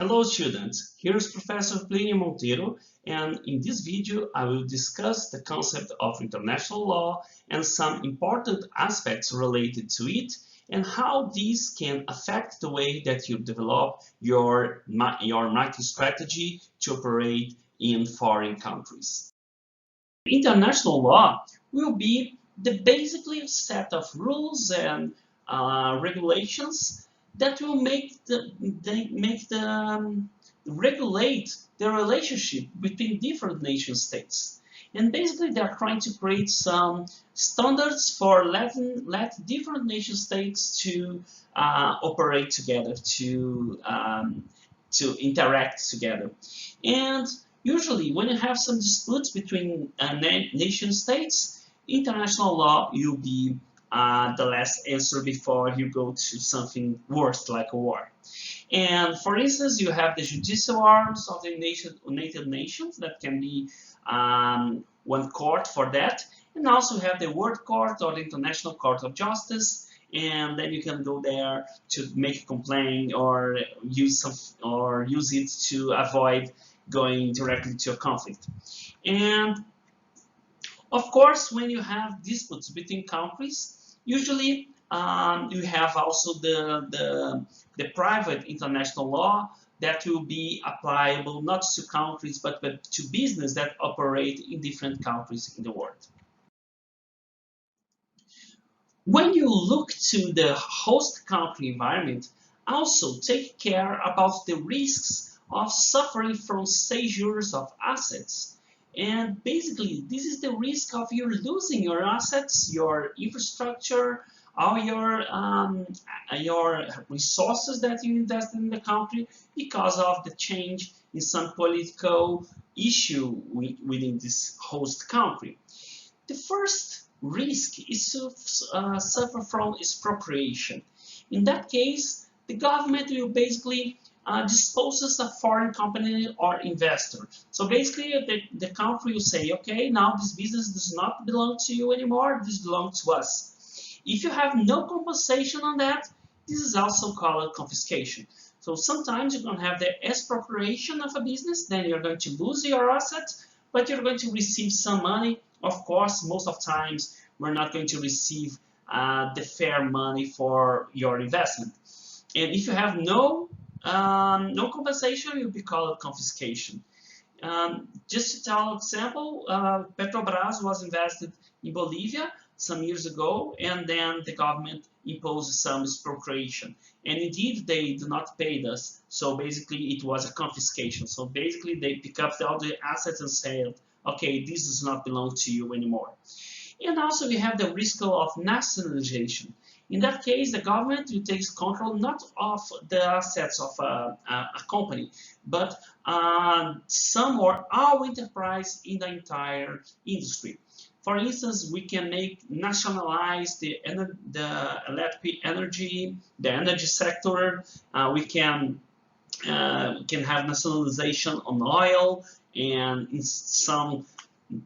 Hello students, here is Professor Plinio Monteiro, and in this video I will discuss the concept of international law and some important aspects related to it and how these can affect the way that you develop your market strategy to operate in foreign countries. International law will be the basically set of rules and regulations that will regulate the relationship between different nation states. And basically, they are trying to create some standards for let different nation states to operate together, to interact together. And usually, when you have some disputes between nation states, international law will be the last answer before you go to something worse like a war. And for instance, you have the judicial arms of the United Nations that can be one court for that, and also have the World Court or the International Court of Justice, and then you can go there to make a complaint or use it to avoid going directly to a conflict. And of course, when you have disputes between countries, usually you have also the private international law that will be applicable not to countries but to business that operate in different countries in the world. When you look to the host country environment, also take care about the risks of suffering from seizures of assets. And basically, this is the risk of you losing your assets, your infrastructure, all your resources that you invest in the country because of the change in some political issue within this host country. The first risk is to suffer from expropriation. In that case, the government will basically disposes a foreign company or investor. So basically, the country will say, okay, now this business does not belong to you anymore, this belongs to us. If you have no compensation on that, this is also called confiscation. So sometimes you're going to have the expropriation of a business, then you're going to lose your assets, but you're going to receive some money. Of course, most of times we're not going to receive the fair money for your investment. And if you have no compensation, it will be called confiscation. Just to tell an example, Petrobras was invested in Bolivia some years ago, and then the government imposed some expropriation. And indeed, they do not pay us. So basically, it was a confiscation. So basically, they pick up all the assets and say, okay, this does not belong to you anymore. And also, we have the risk of nationalization. In that case, the government will take control not of the assets of a company, but some or all enterprise in the entire industry. For instance, we can nationalize the electric energy, the energy sector. We can have nationalization on oil and in some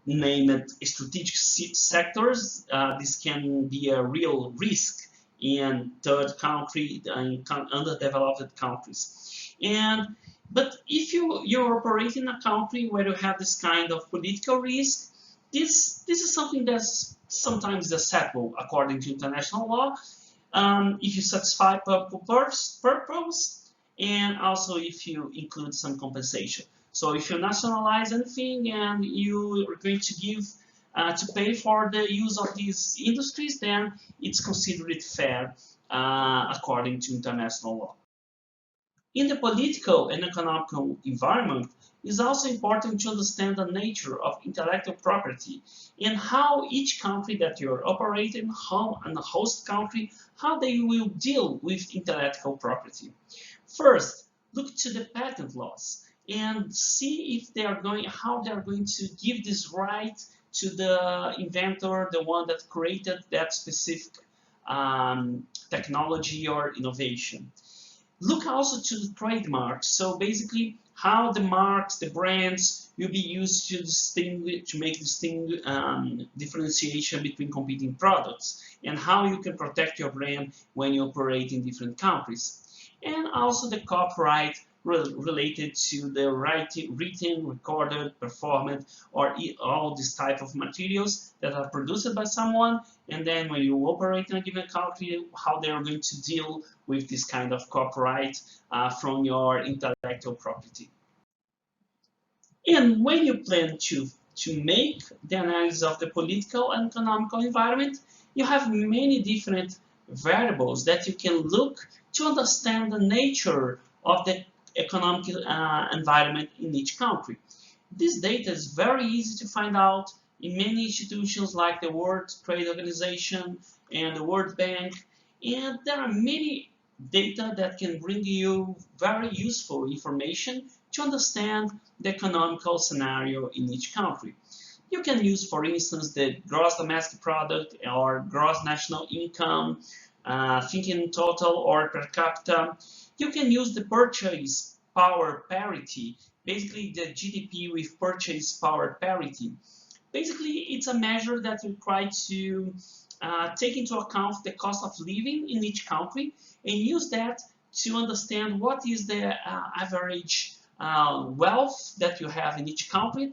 name it strategic sectors. This can be a real risk in third country and underdeveloped countries. But if you're operating in a country where you have this kind of political risk, this is something that's sometimes acceptable according to international law. If you satisfy public purpose, and also if you include some compensation. So if you nationalize anything and you are going to give to pay for the use of these industries, then it's considered fair according to international law. In the political and economic environment, it's also important to understand the nature of intellectual property and how each country that you're operating, how and the host country, how they will deal with intellectual property. First, look to the patent laws and see if how they are going to give this right to the inventor, the one that created that specific technology or innovation. Look also to the trademarks. So basically, how the marks, the brands will be used to make differentiation between competing products, and how you can protect your brand when you operate in different countries. And also the copyright related to the written, recorded, performed, or all these type of materials that are produced by someone, and then when you operate in a given country, how they are going to deal with this kind of copyright from your intellectual property. And when you plan to make the analysis of the political and economical environment, you have many different variables that you can look to understand the nature of the economic environment in each country. This data is very easy to find out in many institutions like the World Trade Organization and the World Bank, and there are many data that can bring you very useful information to understand the economical scenario in each country. You can use, for instance, the gross domestic product or gross national income, thinking in total or per capita. You can use the purchase power parity, basically the GDP with purchase power parity. Basically, it's a measure that will try to take into account the cost of living in each country and use that to understand what is the average wealth that you have in each country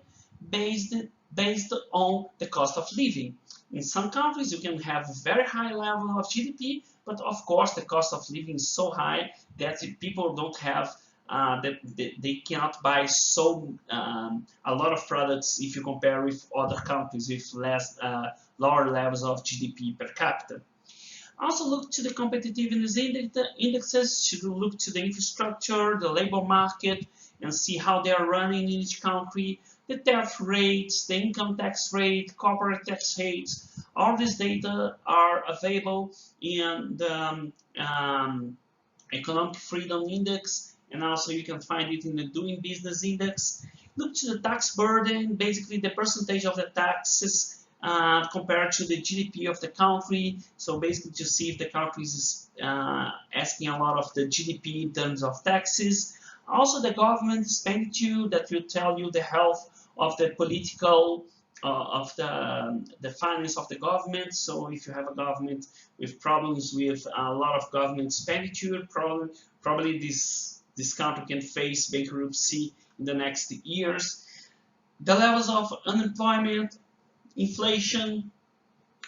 based on the cost of living. In some countries, you can have a very high level of GDP, but of course, the cost of living is so high that people don't have that they cannot buy a lot of products if you compare with other countries with lower levels of GDP per capita. Also look to the competitiveness indexes, to look to the infrastructure, the labor market, and see how they are running in each country, the tariff rates, the income tax rate, corporate tax rates. All these data are available in the Economic Freedom Index, and also you can find it in the Doing Business Index. Look to the tax burden, basically the percentage of the taxes compared to the GDP of the country. So basically to see if the country is asking a lot of the GDP in terms of taxes. Also the government expenditure that will tell you the health of the political, of the finance of the government. So if you have a government with problems with a lot of government expenditure, probably this country can face bankruptcy in the next years. The levels of unemployment, inflation,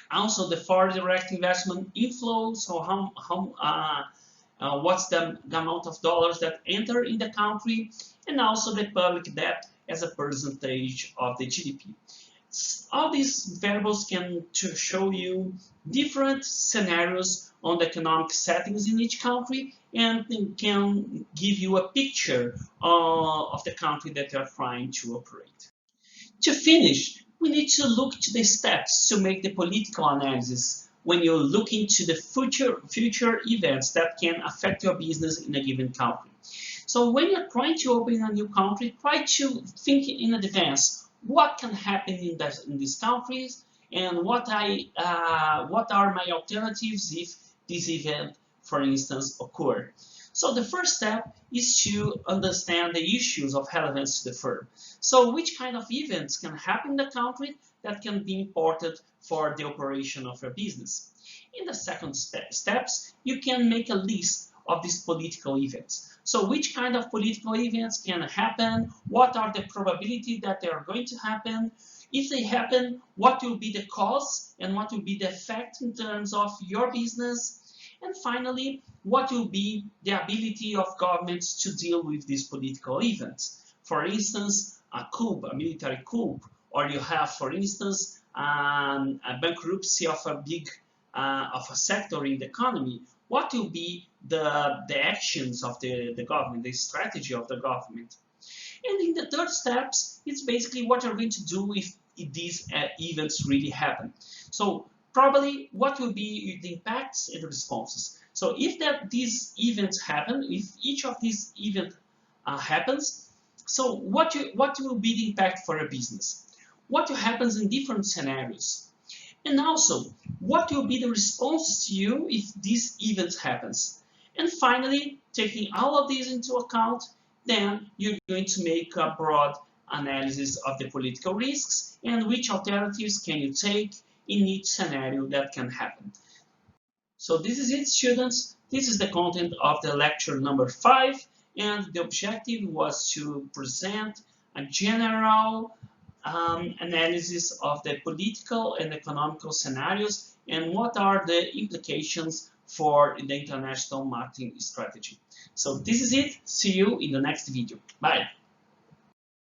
also the foreign direct investment inflow, so what's the amount of dollars that enter in the country, and also the public debt as a percentage of the GDP. All these variables can show you different scenarios on the economic settings in each country and can give you a picture of the country that you are trying to operate. To finish, we need to look to the steps to make the political analysis when you're looking to the future events that can affect your business in a given country. So when you're trying to open a new country, try to think in advance what can happen in these countries and what are my alternatives if this event, for instance, occurred. So the first step is to understand the issues of relevance to the firm. So which kind of events can happen in the country that can be important for the operation of your business. In the second steps, you can make a list of these political events. So which kind of political events can happen? What are the probability that they are going to happen? If they happen, what will be the cause and what will be the effect in terms of your business? And finally, what will be the ability of governments to deal with these political events? For instance, a coup, a military coup, or you have, for instance, a bankruptcy of a sector in the economy. What will be the actions of the government, the strategy of the government? And in the third steps, it's basically what you're going to do if these events really happen. So probably what will be the impacts and the responses. So if these events happen, if each of these events happens, so what will be the impact for a business? What happens in different scenarios? And also, what will be the response to you if this event happens? And finally, taking all of these into account, then you're going to make a broad analysis of the political risks and which alternatives can you take in each scenario that can happen. So this is it, students. This is the content of the lecture number 5. and the objective was to present a general analysis of the political and economical scenarios and what are the implications for the international marketing strategy. So this is it. See you in the next video. Bye.